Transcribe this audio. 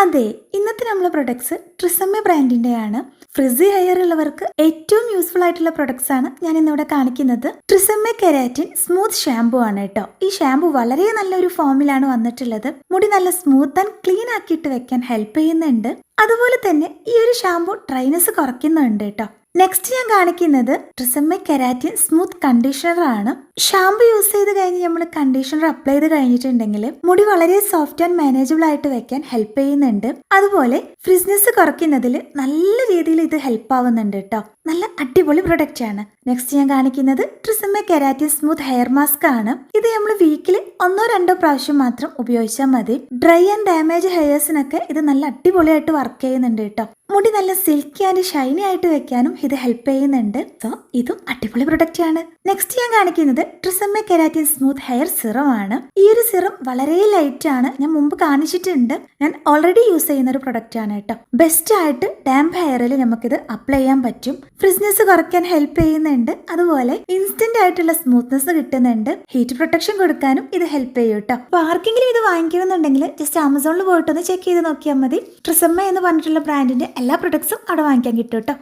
അതെ, ഇന്നത്തെ നമ്മളെ പ്രൊഡക്ട്സ് ട്രിസമ്മ ബ്രാൻഡിന്റെയാണ്. ഫ്രിസി ഹെയർ ഉള്ളവർക്ക് ഏറ്റവും യൂസ്ഫുൾ ആയിട്ടുള്ള പ്രൊഡക്ട്സ് ആണ് ഞാൻ ഇന്നിവിടെ കാണിക്കുന്നത്. ട്രിസമ്മ കെരാറ്റിൻ സ്മൂത്ത് ഷാംപൂ ആണ് കേട്ടോ. ഈ ഷാംപൂ വളരെ നല്ലൊരു ഫോമിലാണ് വന്നിട്ടുള്ളത്. മുടി നല്ല സ്മൂത്ത് ആൻഡ് ക്ലീൻ ആക്കിയിട്ട് വെക്കാൻ ഹെൽപ്പ് ചെയ്യുന്നുണ്ട്. അതുപോലെ തന്നെ ഈ ഒരു ഷാംപൂ ഡ്രൈനെസ് കുറയ്ക്കുന്നുണ്ട് കേട്ടോ. നെക്സ്റ്റ് ഞാൻ കാണിക്കുന്നത് ട്രിസമ്മ കെരാറ്റിൻ സ്മൂത്ത് കണ്ടീഷണർ ആണ്. ഷാംപൂ യൂസ് ചെയ്ത് കഴിഞ്ഞ് നമ്മൾ കണ്ടീഷണർ അപ്ലൈ ചെയ്ത് കഴിഞ്ഞിട്ടുണ്ടെങ്കിൽ മുടി വളരെ സോഫ്റ്റ് ആൻഡ് മാനേജബിൾ ആയിട്ട് വെക്കാൻ ഹെൽപ്പ് ചെയ്യുന്നുണ്ട്. അതുപോലെ ഫ്രിസ്നെസ് കുറയ്ക്കുന്നതിൽ നല്ല രീതിയിൽ ഇത് ഹെൽപ്പ് ആവുന്നുണ്ട് കേട്ടോ. നല്ല അടിപൊളി പ്രൊഡക്റ്റ് ആണ്. നെക്സ്റ്റ് ഞാൻ കാണിക്കുന്നത് ട്രിസമ്മ കെരാറ്റിൻ സ്മൂത്ത് ഹെയർ മാസ്ക് ആണ്. ഇത് നമ്മൾ വീക്കിൽ 1-2 പ്രാവശ്യം മാത്രം ഉപയോഗിച്ചാൽ മതി. ഡ്രൈ ആൻഡ് ഡാമേജ് ഹെയർസിനൊക്കെ ഇത് നല്ല അടിപൊളിയായിട്ട് വർക്ക് ചെയ്യുന്നുണ്ട് കേട്ടോ. മുടി നല്ല സിൽക്കി ആൻഡ് ഷൈനി ആയിട്ട് വെക്കാനും ഇത് ഹെൽപ്പ് ചെയ്യുന്നുണ്ട്. സോ ഇതും അടിപൊളി പ്രൊഡക്റ്റ് ആണ്. നെക്സ്റ്റ് ഞാൻ കാണിക്കുന്നത് ട്രിസമ്മ കെരാറ്റിൻ സ്മൂത്ത് ഹെയർ സിറം ആണ്. ഈ ഒരു സിറം വളരെ ലൈറ്റ് ആണ്. ഞാൻ മുമ്പ് കാണിച്ചിട്ടുണ്ട്. ഞാൻ ഓൾറെഡി യൂസ് ചെയ്യുന്ന ഒരു പ്രൊഡക്റ്റ് ആണ് കേട്ടോ. ബെസ്റ്റ് ആയിട്ട് ഡാംപ് ഹെയറിൽ നമുക്കിത് അപ്ലൈ ചെയ്യാൻ പറ്റും. ഫ്രിസ്നെസ് കുറയ്ക്കാൻ ഹെൽപ്പ് ചെയ്യുന്നുണ്ട്. അതുപോലെ ഇൻസ്റ്റന്റ് ആയിട്ടുള്ള സ്മൂത്ത്നെസ് കിട്ടുന്നുണ്ട്. ഹീറ്റ് പ്രൊട്ടക്ഷൻ കൊടുക്കാനും ഇത് ഹെൽപ്പ് ചെയ്യും കേട്ടോ. അപ്പൊ ആർക്കെങ്കിലും ഇത് വാങ്ങിക്കണമെന്നുണ്ടെങ്കിൽ ജസ്റ്റ് ആമസോണിൽ പോയിട്ടൊന്ന് ചെക്ക് ചെയ്ത് നോക്കിയാൽ മതി. ട്രിസമ്മ എന്ന് പറഞ്ഞിട്ടുള്ള ബ്രാൻഡിന്റെ എല്ലാ പ്രൊഡക്ട്സും അവിടെ വാങ്ങിക്കാൻ കിട്ടും കേട്ടോ.